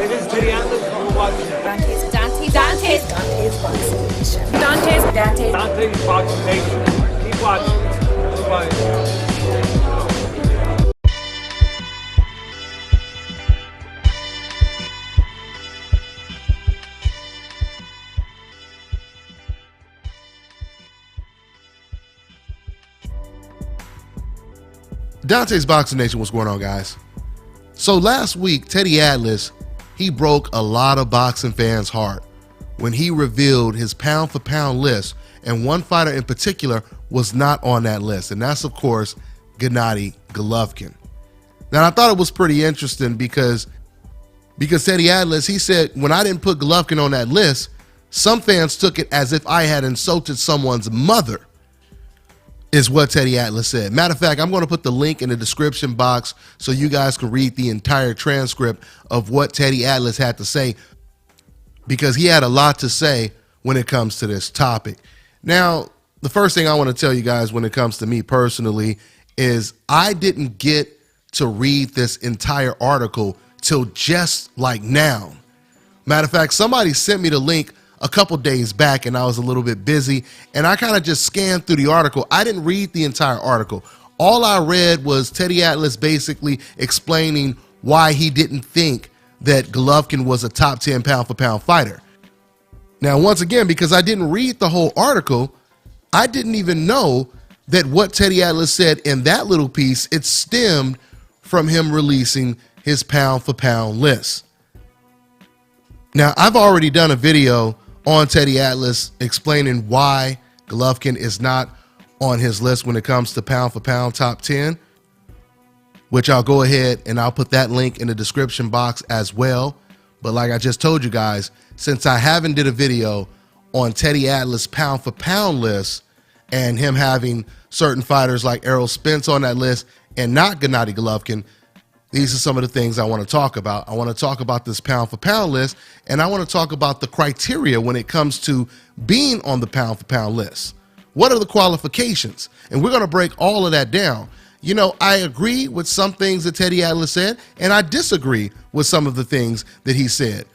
It is Teddy Atlas. We're watching Dante's Boxing Nation. Keep watching. Keep watching. Dante's Boxing Nation, what's going on, guys? So last week, Teddy Atlas, he broke a lot of boxing fans' heart when he revealed his pound-for-pound list, and one fighter in particular was not on that list, and that's, of course, Gennady Golovkin. Now, I thought it was pretty interesting because Teddy Atlas, he said, when I didn't put Golovkin on that list, some fans took it as if I had insulted someone's mother, is what Teddy Atlas said. Matter of fact, I'm going to put the link in the description box so you guys can read the entire transcript of what Teddy Atlas had to say, because he had a lot to say when it comes to this topic. Now, the first thing I want to tell you guys when it comes to me personally is I didn't get to read this entire article till just like now. Matter of fact, somebody sent me the link a couple days back and I was a little bit busy and I kind of just scanned through the article. I didn't read the entire article. All I read was Teddy Atlas basically explaining why he didn't think that Golovkin was a top 10 pound-for-pound fighter. Now, once again, because I didn't read the whole article, I didn't even know that what Teddy Atlas said in that little piece, it stemmed from him releasing his pound-for-pound list. Now, I've already done a video on Teddy Atlas explaining why Golovkin is not on his list when it comes to pound-for-pound top 10, which I'll go ahead and I'll put that link in the description box as well. But like I just told you guys, since I haven't did a video on Teddy Atlas pound-for-pound list and him having certain fighters like Errol, Spence on that list and not Gennady Golovkin, these are some of the things I want to talk about. I want to talk about this pound-for-pound list, and I want to talk about the criteria when it comes to being on the pound-for-pound list. What are the qualifications? And we're going to break all of that down. You know, I agree with some things that Teddy Atlas said, and I disagree with some of the things that he said,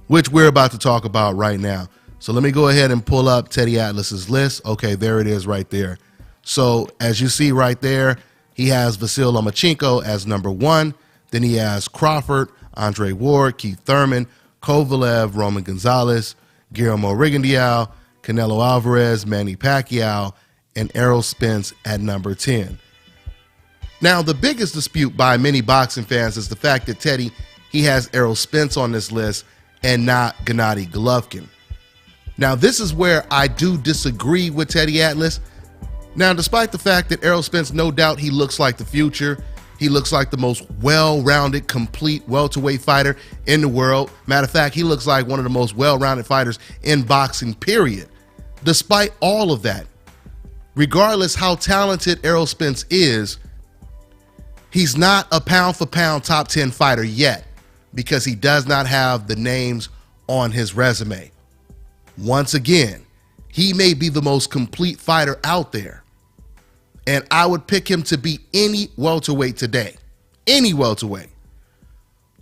which we're about to talk about right now. So let me go ahead and pull up Teddy Atlas's list. Okay, there it is right there. So as you see right there, he has Vasyl Lomachenko as number 1. Then he has Crawford, Andre Ward, Keith Thurman, Kovalev, Roman Gonzalez, Guillermo Rigondeaux, Canelo Alvarez, Manny Pacquiao, and Errol Spence at number 10. Now, the biggest dispute by many boxing fans is the fact that Teddy, he has Errol Spence on this list and not Gennady Golovkin. Now, this is where I do disagree with Teddy Atlas. Now, despite the fact that Errol Spence, no doubt he looks like the future, he looks like the most well-rounded, complete welterweight fighter in the world. Matter of fact, he looks like one of the most well-rounded fighters in boxing, period. Despite all of that, regardless how talented Errol Spence is, he's not a pound-for-pound top 10 fighter yet because he does not have the names on his resume. Once again, he may be the most complete fighter out there. And I would pick him to be any welterweight today, any welterweight.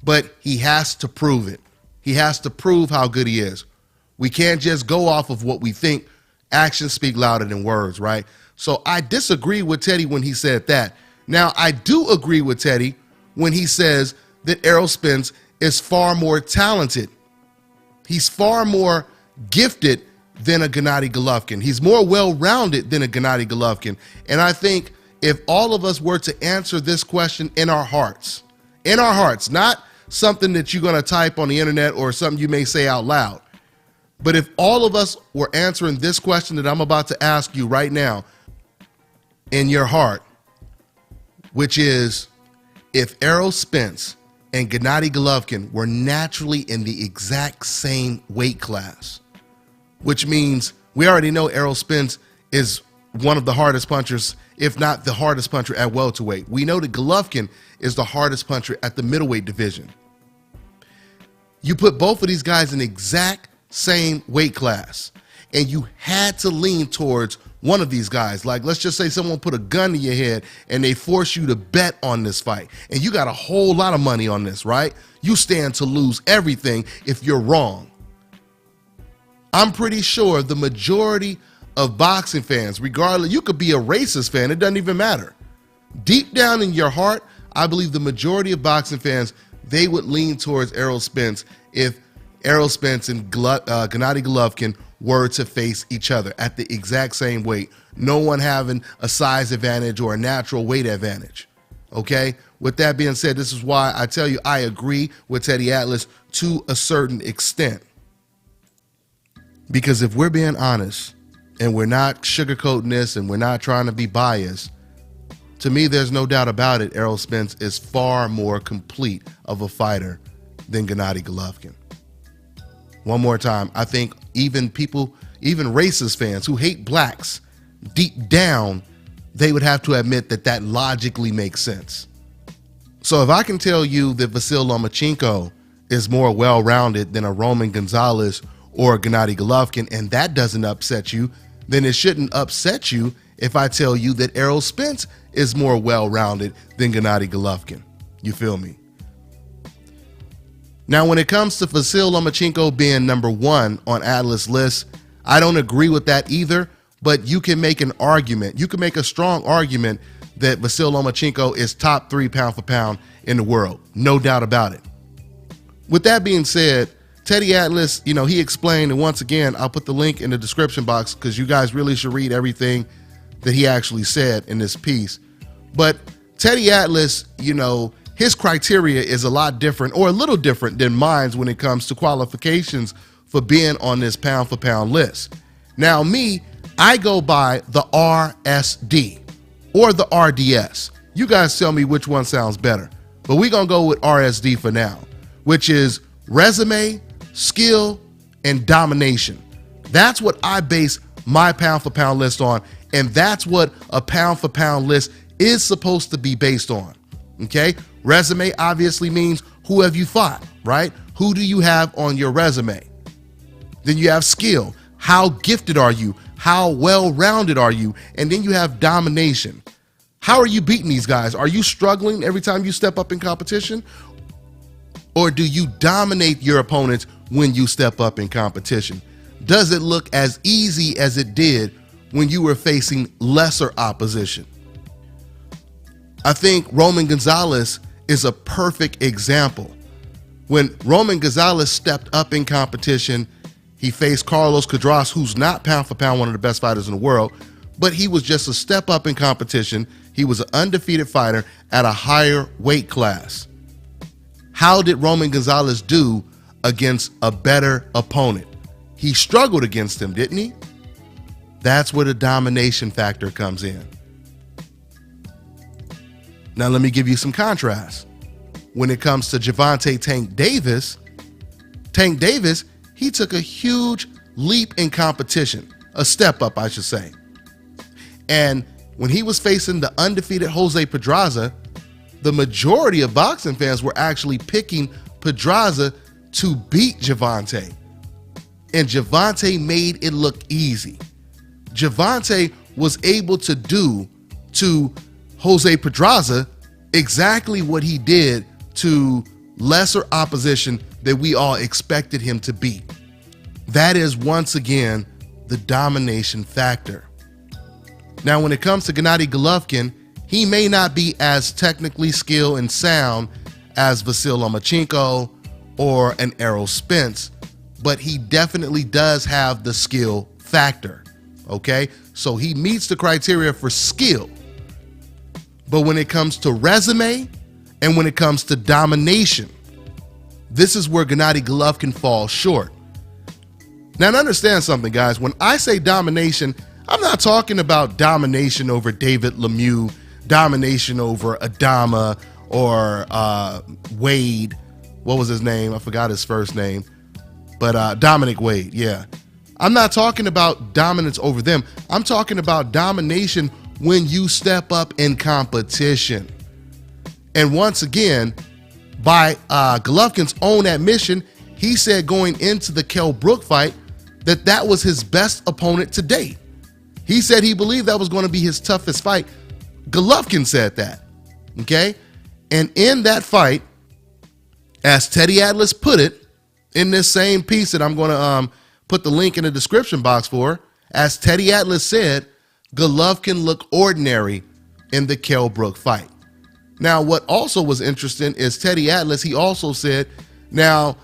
But he has to prove it. He has to prove how good he is. We can't just go off of what we think. Actions speak louder than words, right? So I disagree with Teddy when he said that. Now, I do agree with Teddy when he says that Errol Spence is far more talented. He's far more gifted than a Gennady Golovkin. He's more well-rounded than a Gennady Golovkin. And I think if all of us were to answer this question in our hearts, not something that you're going to type on the internet or something you may say out loud, but if all of us were answering this question that I'm about to ask you right now in your heart, which is if Errol Spence and Gennady Golovkin were naturally in the exact same weight class, which means we already know Errol Spence is one of the hardest punchers, if not the hardest puncher at welterweight. We know that Golovkin is the hardest puncher at the middleweight division. You put both of these guys in the exact same weight class, and you had to lean towards one of these guys. Like, let's just say someone put a gun to your head and they force you to bet on this fight, and you got a whole lot of money on this, right? You stand to lose everything if you're wrong. I'm pretty sure the majority of boxing fans, regardless, you could be a racist fan, it doesn't even matter. Deep down in your heart, I believe the majority of boxing fans, they would lean towards Errol Spence if Errol Spence and Gennady Golovkin were to face each other at the exact same weight. No one having a size advantage or a natural weight advantage. Okay? With that being said, this is why I tell you I agree with Teddy Atlas to a certain extent. Because if we're being honest and we're not sugarcoating this and we're not trying to be biased, to me, there's no doubt about it, Errol Spence is far more complete of a fighter than Gennady Golovkin. One more time, I think even racist fans who hate blacks, deep down, they would have to admit that that logically makes sense. So if I can tell you that Vasyl Lomachenko is more well-rounded than a Roman Gonzalez or a Gennady Golovkin, and that doesn't upset you, then it shouldn't upset you if I tell you that Errol Spence is more well-rounded than Gennady Golovkin. You feel me? Now, when it comes to Vasyl Lomachenko being number one on Atlas' list, I don't agree with that either, but you can make an argument. You can make a strong argument that Vasyl Lomachenko is top 3 pound for pound in the world. No doubt about it. With that being said, Teddy Atlas, he explained, and once again, I'll put the link in the description box because you guys really should read everything that he actually said in this piece. But Teddy Atlas, his criteria is a lot different, or a little different than mine when it comes to qualifications for being on this pound for pound list. Now me, I go by the RSD or the RDS. You guys tell me which one sounds better, but we're gonna go with RSD for now, which is resume, skill, and domination. That's what I base my pound for pound list on, and that's what a pound for pound list is supposed to be based on. Okay? Resume obviously means who have you fought, right? Who do you have on your resume? Then you have skill. How gifted are you? How well-rounded are you? And then you have domination. How are you beating these guys? Are you struggling every time you step up in competition? Or do you dominate your opponents when you step up in competition? Does it look as easy as it did when you were facing lesser opposition? I think Roman Gonzalez is a perfect example. When Roman Gonzalez stepped up in competition, he faced Carlos Cedras, who's not pound for pound one of the best fighters in the world, but he was just a step up in competition. He was an undefeated fighter at a higher weight class. How did Roman Gonzalez do against a better opponent? He struggled against him, didn't he? That's where the domination factor comes in. Now let me give you some contrast. When it comes to Gervonta Tank Davis, he took a huge leap in competition, a step up, I should say. And when he was facing the undefeated Jose Pedraza, the majority of boxing fans were actually picking Pedraza to beat Gervonta. And Gervonta made it look easy. Gervonta was able to do to Jose Pedraza exactly what he did to lesser opposition that we all expected him to beat. That is, once again, the domination factor. Now, when it comes to Gennady Golovkin, he may not be as technically skilled and sound as Vasyl Lomachenko or an Errol Spence, but he definitely does have the skill factor, okay? So he meets the criteria for skill. But when it comes to resume and when it comes to domination, this is where Gennady Golovkin falls short. Now, understand something, guys. When I say domination, I'm not talking about domination over David Lemieux, domination over Adama or Wade. What was his name? I forgot his first name. But Dominic Wade, yeah. I'm not talking about dominance over them. I'm talking about domination when you step up in competition. And once again, by Golovkin's own admission, he said going into the Kell Brook fight that was his best opponent to date. He said he believed that was going to be his toughest fight. Golovkin said that, okay? And in that fight, as Teddy Atlas put it in this same piece that I'm going to put the link in the description box for, as Teddy Atlas said, Golovkin looked ordinary in the Kell Brook fight. Now, what also was interesting is Teddy Atlas, he also said, now,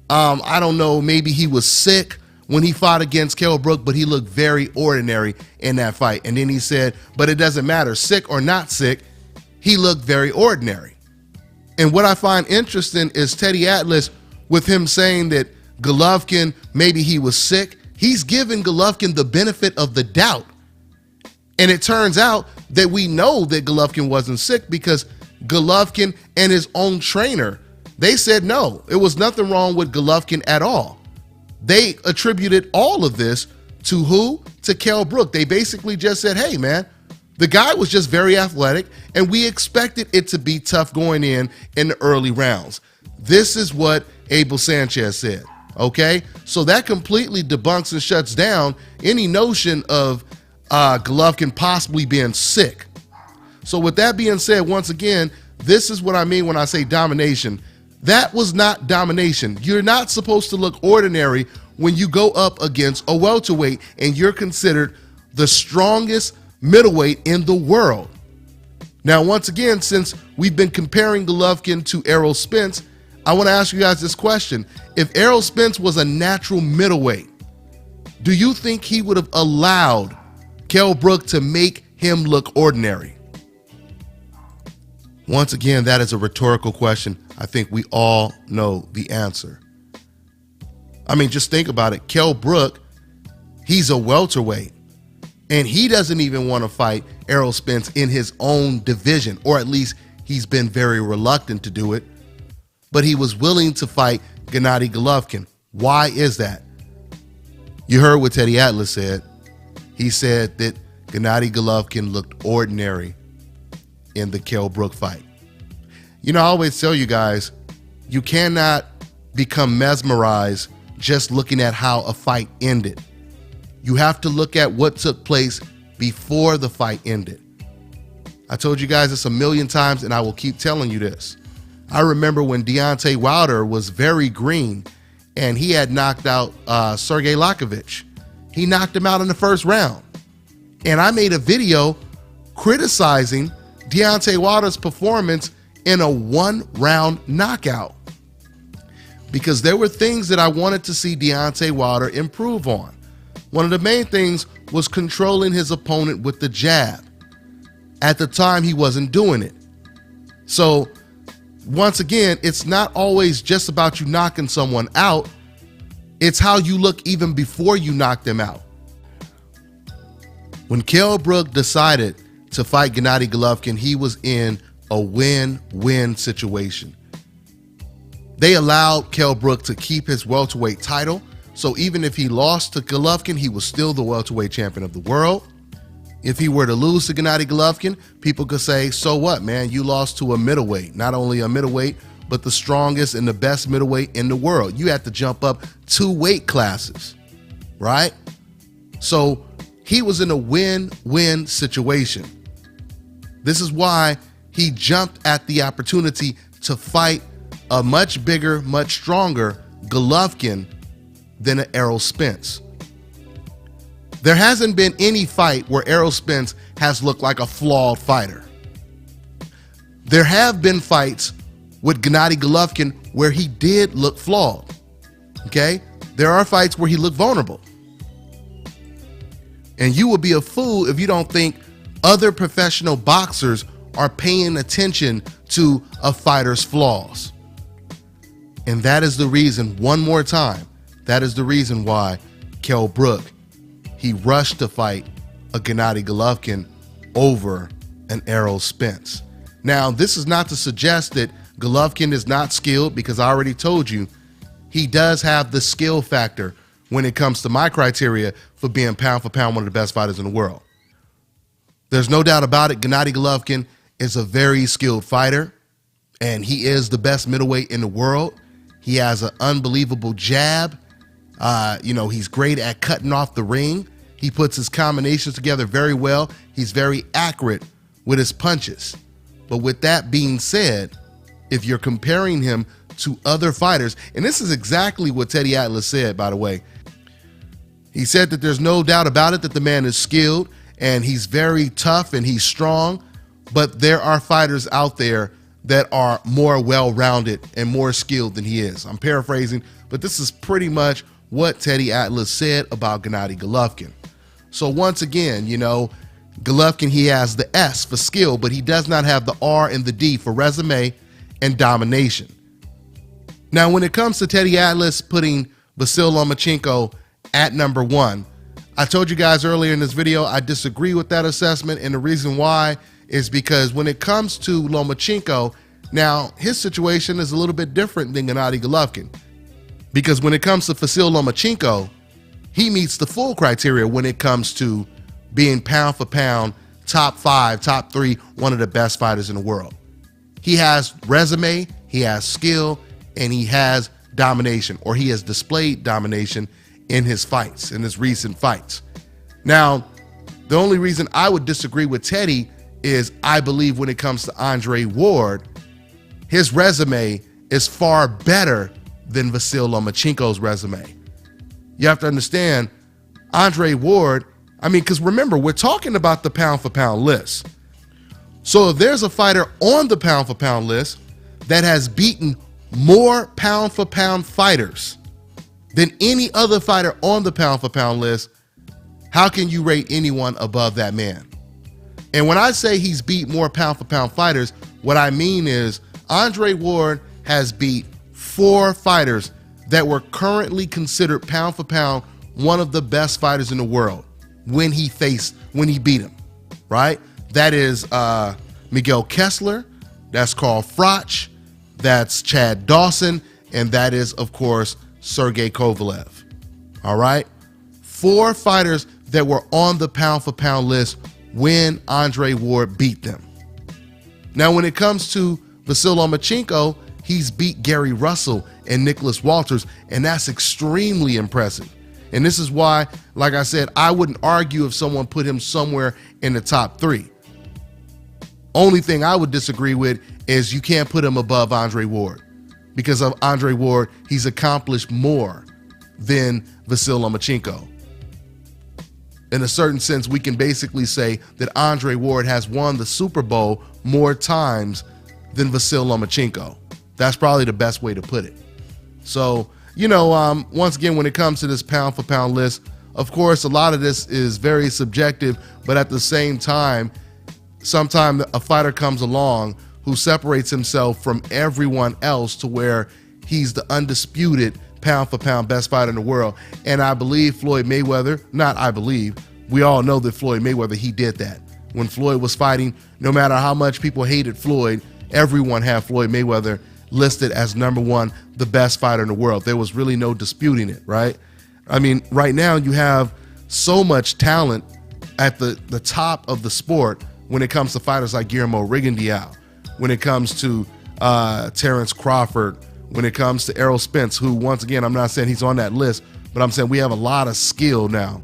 I don't know, maybe he was sick when he fought against Kell Brook, but he looked very ordinary in that fight. And then he said, but it doesn't matter, sick or not sick, he looked very ordinary. And what I find interesting is Teddy Atlas, with him saying that Golovkin, maybe he was sick, he's giving Golovkin the benefit of the doubt. And it turns out that we know that Golovkin wasn't sick because Golovkin and his own trainer, they said no, it was nothing wrong with Golovkin at all. They attributed all of this to who? To Kell Brook. They basically just said, hey man, the guy was just very athletic and we expected it to be tough going in the early rounds. This is what Abel Sanchez said, okay? So that completely debunks and shuts down any notion of Golovkin possibly being sick. So with that being said, once again, this is what I mean when I say domination. That was not domination. You're not supposed to look ordinary when you go up against a welterweight and you're considered the strongest middleweight in the world. Now, once again, since we've been comparing Golovkin to Errol Spence, I want to ask you guys this question. If Errol Spence was a natural middleweight, do you think he would have allowed Kell Brook to make him look ordinary? Once again, that is a rhetorical question. I think we all know the answer. I mean, just think about it. Kell Brook, he's a welterweight, and he doesn't even want to fight Errol Spence in his own division, or at least he's been very reluctant to do it. But he was willing to fight Gennady Golovkin. Why is that? You heard what Teddy Atlas said. He said that Gennady Golovkin looked ordinary in the Kell Brook fight. You know, I always tell you guys, you cannot become mesmerized just looking at how a fight ended. You have to look at what took place before the fight ended. I told you guys this a million times, and I will keep telling you this. I remember when Deontay Wilder was very green, and he had knocked out Sergey Lakovich. He knocked him out in the first round. And I made a video criticizing Deontay Wilder's performance in a one-round knockout because there were things that I wanted to see Deontay Wilder improve on. One of the main things was controlling his opponent with the jab. At the time, he wasn't doing it. So, once again, it's not always just about you knocking someone out. It's how you look even before you knock them out. When Kell Brook decided to fight Gennady Golovkin, he was in a win-win situation. They allowed Kell Brook to keep his welterweight title, so even if he lost to Golovkin, he was still the welterweight champion of the world. If he were to lose to Gennady Golovkin, people could say, so what, man? You lost to a middleweight. Not only a middleweight, but the strongest and the best middleweight in the world. You had to jump up 2 weight classes, right? So he was in a win-win situation. This is why he jumped at the opportunity to fight a much bigger, much stronger Golovkin than an Errol Spence. There hasn't been any fight where Errol Spence has looked like a flawed fighter. There have been fights with Gennady Golovkin where he did look flawed, okay? There are fights where he looked vulnerable. And you would be a fool if you don't think other professional boxers are paying attention to a fighter's flaws. And that is the reason, one more time, that is the reason why Kell Brook, he rushed to fight a Gennady Golovkin over an Errol Spence. Now, this is not to suggest that Golovkin is not skilled, because I already told you he does have the skill factor when it comes to my criteria for being pound for pound one of the best fighters in the world. There's no doubt about it. Gennady Golovkin is a very skilled fighter, and he is the best middleweight in the world. He has an unbelievable jab. He's great at cutting off the ring. He puts his combinations together very well. He's very accurate with his punches. But with that being said, if you're comparing him to other fighters, and this is exactly what Teddy Atlas said, by the way. He said that there's no doubt about it that the man is skilled and he's very tough and he's strong, but there are fighters out there that are more well-rounded and more skilled than he is. I'm paraphrasing, but this is pretty much what Teddy Atlas said about Gennady Golovkin. So once again, you know, Golovkin, he has the S for skill, but he does not have the R and the D for resume and domination. Now, when it comes to Teddy Atlas putting Vasyl Lomachenko at number 1, I told you guys earlier in this video, I disagree with that assessment, and the reason why is because when it comes to Lomachenko, now his situation is a little bit different than Gennady Golovkin, because when it comes to Vasyl Lomachenko, he meets the full criteria when it comes to being pound for pound, top 5, top 3, one of the best fighters in the world. He has resume, he has skill, and he has domination, or he has displayed domination in his fights, in his recent fights. Now, the only reason I would disagree with Teddy is I believe when it comes to Andre Ward, his resume is far better than Vasyl Lomachenko's resume. You have to understand, Andre Ward, I mean, because remember, we're talking about the pound for pound list. So if there's a fighter on the pound for pound list that has beaten more pound for pound fighters than any other fighter on the pound for pound list, how can you rate anyone above that man? And when I say he's beat more pound for pound fighters, what I mean is Andre Ward has beat 4 fighters that were currently considered pound for pound one of the best fighters in the world when he beat him, right? That is Miguel Kessler, that's Carl Froch, that's Chad Dawson, and that is, of course, Sergey Kovalev. All right? 4 fighters that were on the pound for pound list when Andre Ward beat them. Now, when it comes to Vasyl Lomachenko, he's beat Gary Russell and Nicholas Walters, and that's extremely impressive. And this is why, like I said, I wouldn't argue if someone put him somewhere in the top 3. Only thing I would disagree with is you can't put him above Andre Ward. Because of Andre Ward, he's accomplished more than Vasyl Lomachenko. In a certain sense, we can basically say that Andre Ward has won the Super Bowl more times than Vasyl Lomachenko. That's probably the best way to put it. So, you know, once again, when it comes to this pound for pound list, of course, a lot of this is very subjective, but at the same time, sometimes a fighter comes along who separates himself from everyone else to where he's the undisputed pound for pound best fighter in the world. And I believe Floyd Mayweather, not I believe, we all know that Floyd Mayweather, he did that. When Floyd was fighting, no matter how much people hated Floyd, everyone had Floyd Mayweather listed as number 1, the best fighter in the world. There was really no disputing it, right? I mean, right now you have so much talent at the top of the sport when it comes to fighters like Guillermo Rigondeaux, when it comes to Terrence Crawford, when it comes to Errol Spence, who, once again, I'm not saying he's on that list, but I'm saying we have a lot of skill now.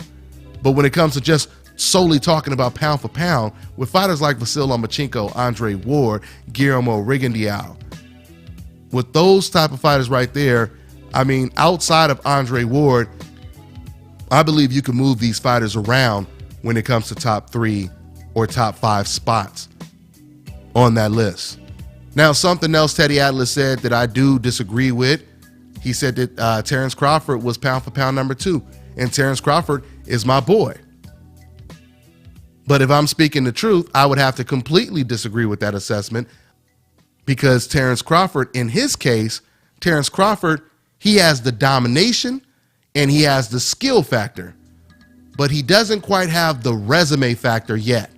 But when it comes to just solely talking about pound for pound, with fighters like Vasyl Lomachenko, Andre Ward, Guillermo Rigondeaux, with those type of fighters right there, I mean, outside of Andre Ward, I believe you can move these fighters around when it comes to top 3 or top 5 spots on that list. Now, something else Teddy Atlas said that I do disagree with, he said that Terrence Crawford was pound for pound number 2, and Terrence Crawford is my boy. But if I'm speaking the truth, I would have to completely disagree with that assessment, because Terrence Crawford, in his case, Terrence Crawford, he has the domination and he has the skill factor, but he doesn't quite have the resume factor yet.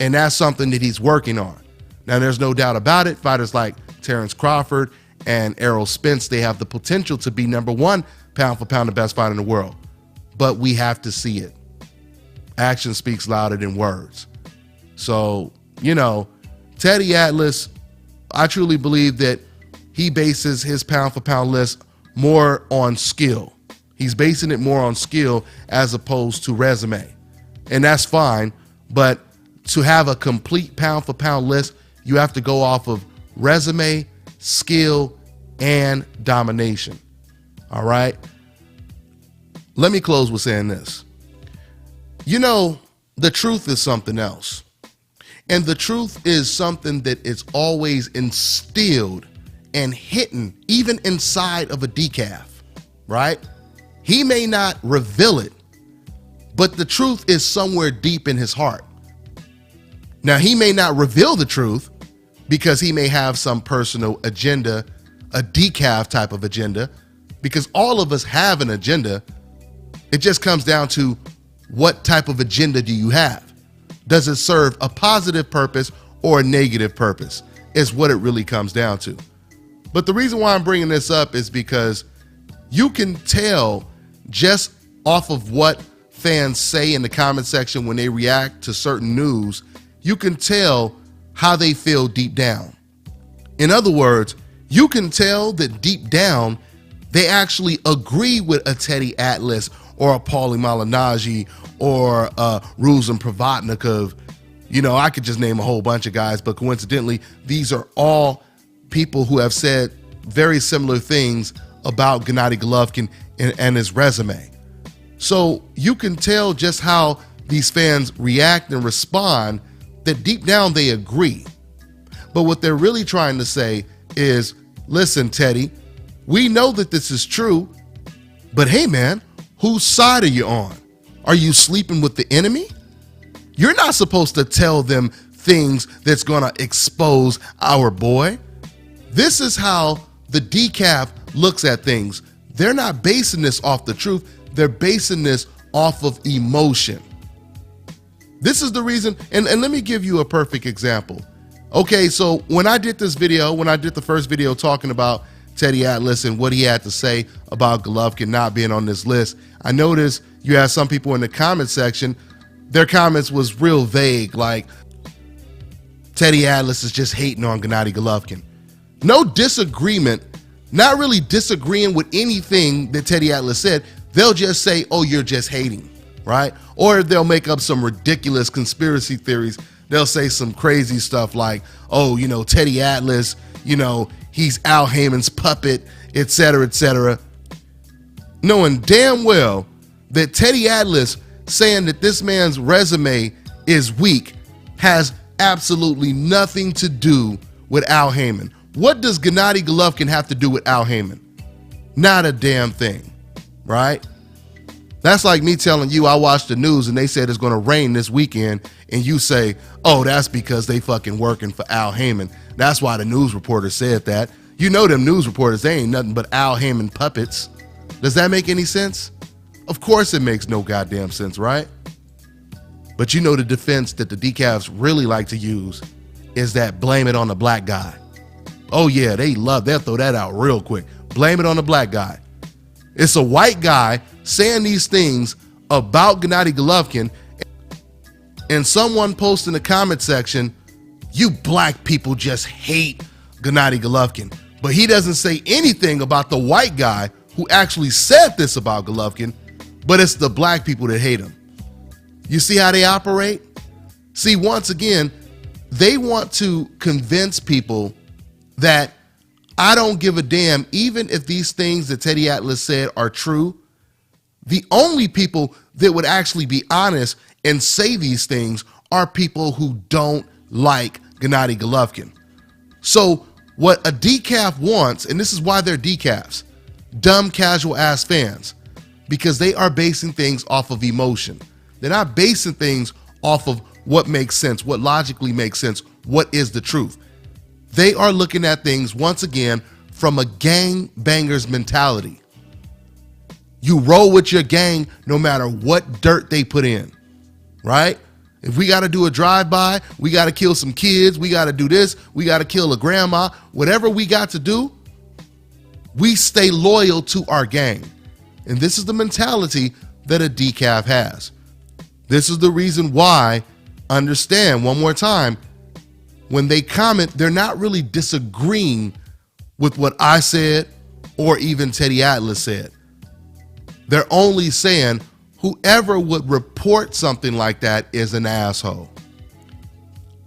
And that's something that he's working on. Now, there's no doubt about it. Fighters like Terrence Crawford and Errol Spence, they have the potential to be number 1 pound for pound the best fighter in the world. But we have to see it. Action speaks louder than words. So, you know, Teddy Atlas, I truly believe that he bases his pound for pound list more on skill. He's basing it more on skill as opposed to resume. And that's fine, but to have a complete pound for pound list, you have to go off of resume, skill, and domination. All right? Let me close with saying this. You know, the truth is something else. And the truth is something that is always instilled and hidden even inside of a decaf, right? He may not reveal it, but the truth is somewhere deep in his heart. Now, he may not reveal the truth because he may have some personal agenda, a decaf type of agenda, because all of us have an agenda. It just comes down to what type of agenda do you have? Does it serve a positive purpose or a negative purpose? Is what it really comes down to. But the reason why I'm bringing this up is because you can tell just off of what fans say in the comment section when they react to certain news, you can tell how they feel deep down. In other words, you can tell that deep down, they actually agree with a Teddy Atlas or a Paulie Malignaggi or Ruslan Provodnikov. You know, I could just name a whole bunch of guys, but coincidentally, these are all people who have said very similar things about Gennady Golovkin and his resume. So you can tell just how these fans react and respond, that deep down they agree. But what they're really trying to say is, listen, Teddy, we know that this is true, but hey, man, whose side are you on? Are you sleeping with the enemy? You're not supposed to tell them things that's going to expose our boy. This is how the decaf looks at things. They're not basing this off the truth. They're basing this off of emotion. This is the reason, and let me give you a perfect example. Okay, so when I did this video, when I did the first video talking about Teddy Atlas and what he had to say about Golovkin not being on this list, I noticed you had some people in the comment section, their comments was real vague, like Teddy Atlas is just hating on Gennady Golovkin. No disagreement, not really disagreeing with anything that Teddy Atlas said. They'll just say, oh, you're just hating, right? Or they'll make up some ridiculous conspiracy theories. They'll say some crazy stuff like, oh, you know, Teddy Atlas, you know, he's Al Heyman's puppet, etc., knowing damn well that Teddy Atlas saying that this man's resume is weak has absolutely nothing to do with Al Heyman. What does Gennady Golovkin have to do with Al Heyman? Not a damn thing, right? That's like me telling you I watched the news and they said it's going to rain this weekend, and you say, oh, that's because they fucking working for Al Heyman. That's why the news reporter said that. You know them news reporters, they ain't nothing but Al Heyman puppets. Does that make any sense? Of course it makes no goddamn sense, right? But you know the defense that the decafs really like to use is that blame it on the black guy. Oh yeah, they'll throw that out real quick. Blame it on the black guy. It's a white guy saying these things about Gennady Golovkin, and someone posts in the comment section, you black people just hate Gennady Golovkin. But he doesn't say anything about the white guy who actually said this about Golovkin, but it's the black people that hate him. You see how they operate? See, once again, they want to convince people that I don't give a damn, even if these things that Teddy Atlas said are true. The only people that would actually be honest and say these things are people who don't like Gennady Golovkin. So what a decaf wants, and this is why they're decafs, dumb casual ass fans, because they are basing things off of emotion. They're not basing things off of what makes sense, what logically makes sense, what is the truth. They are looking at things, once again, from a gang banger's mentality. You roll with your gang no matter what dirt they put in, right? If we got to do a drive-by, we got to kill some kids, we got to do this, we got to kill a grandma, whatever we got to do, we stay loyal to our gang. And this is the mentality that a decaf has. This is the reason why, understand one more time, when they comment, they're not really disagreeing with what I said or even Teddy Atlas said. They're only saying whoever would report something like that is an asshole.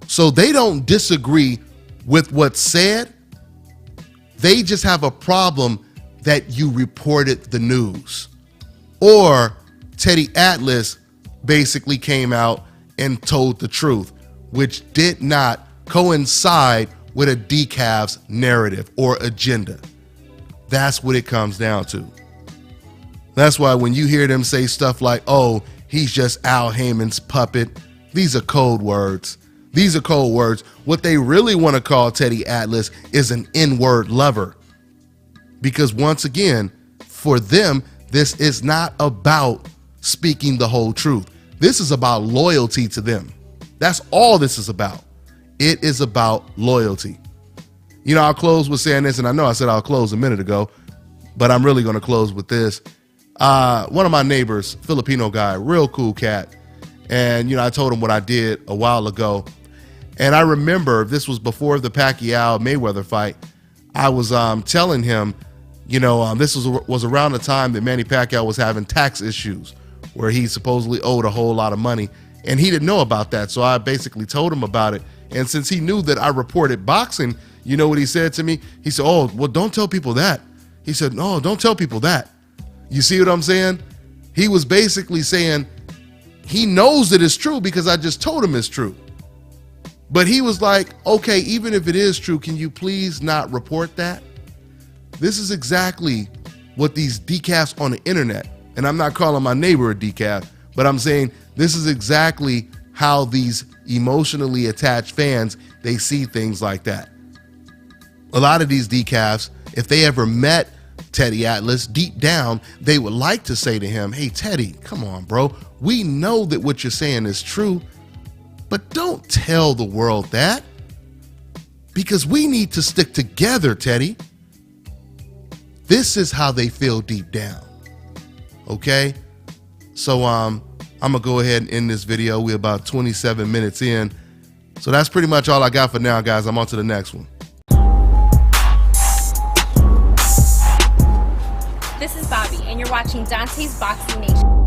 So they don't disagree with what's said. They just have a problem that you reported the news. Or Teddy Atlas basically came out and told the truth, which did not coincide with a decaf's narrative or agenda. That's what it comes down to. That's why when you hear them say stuff like, oh, he's just Al Heyman's puppet, these are code words. These are code words. What they really want to call Teddy Atlas is an N-word lover. Because once again, for them, this is not about speaking the whole truth. This is about loyalty to them. That's all this is about. It is about loyalty. You know, I'll close with saying this, and I know I said I'll close a minute ago, but I'm really going to close with this. One of my neighbors, Filipino guy, real cool cat. And, you know, I told him what I did a while ago. And I remember this was before the Pacquiao-Mayweather fight. I was telling him, you know, this was around the time that Manny Pacquiao was having tax issues where he supposedly owed a whole lot of money. And he didn't know about that. So I basically told him about it. And since he knew that I reported boxing, you know what he said to me? He said, oh, well, don't tell people that. He said, no, don't tell people that. You see what I'm saying? He was basically saying he knows that it's true because I just told him it's true. But he was like, okay, even if it is true, can you please not report that? This is exactly what these decafs on the internet, and I'm not calling my neighbor a decaf, but I'm saying this is exactly how these emotionally attached fans, they see things like that. A lot of these decafs, if they ever met Teddy Atlas, deep down, they would like to say to him, hey, Teddy, come on, bro. We know that what you're saying is true, but don't tell the world that, because we need to stick together, Teddy. This is how they feel deep down. Okay? So I'm gonna go ahead and end this video. We're about 27 minutes in. So that's pretty much all I got for now, guys. I'm on to the next one. This is Bobby, and you're watching Dante's Boxing Nation.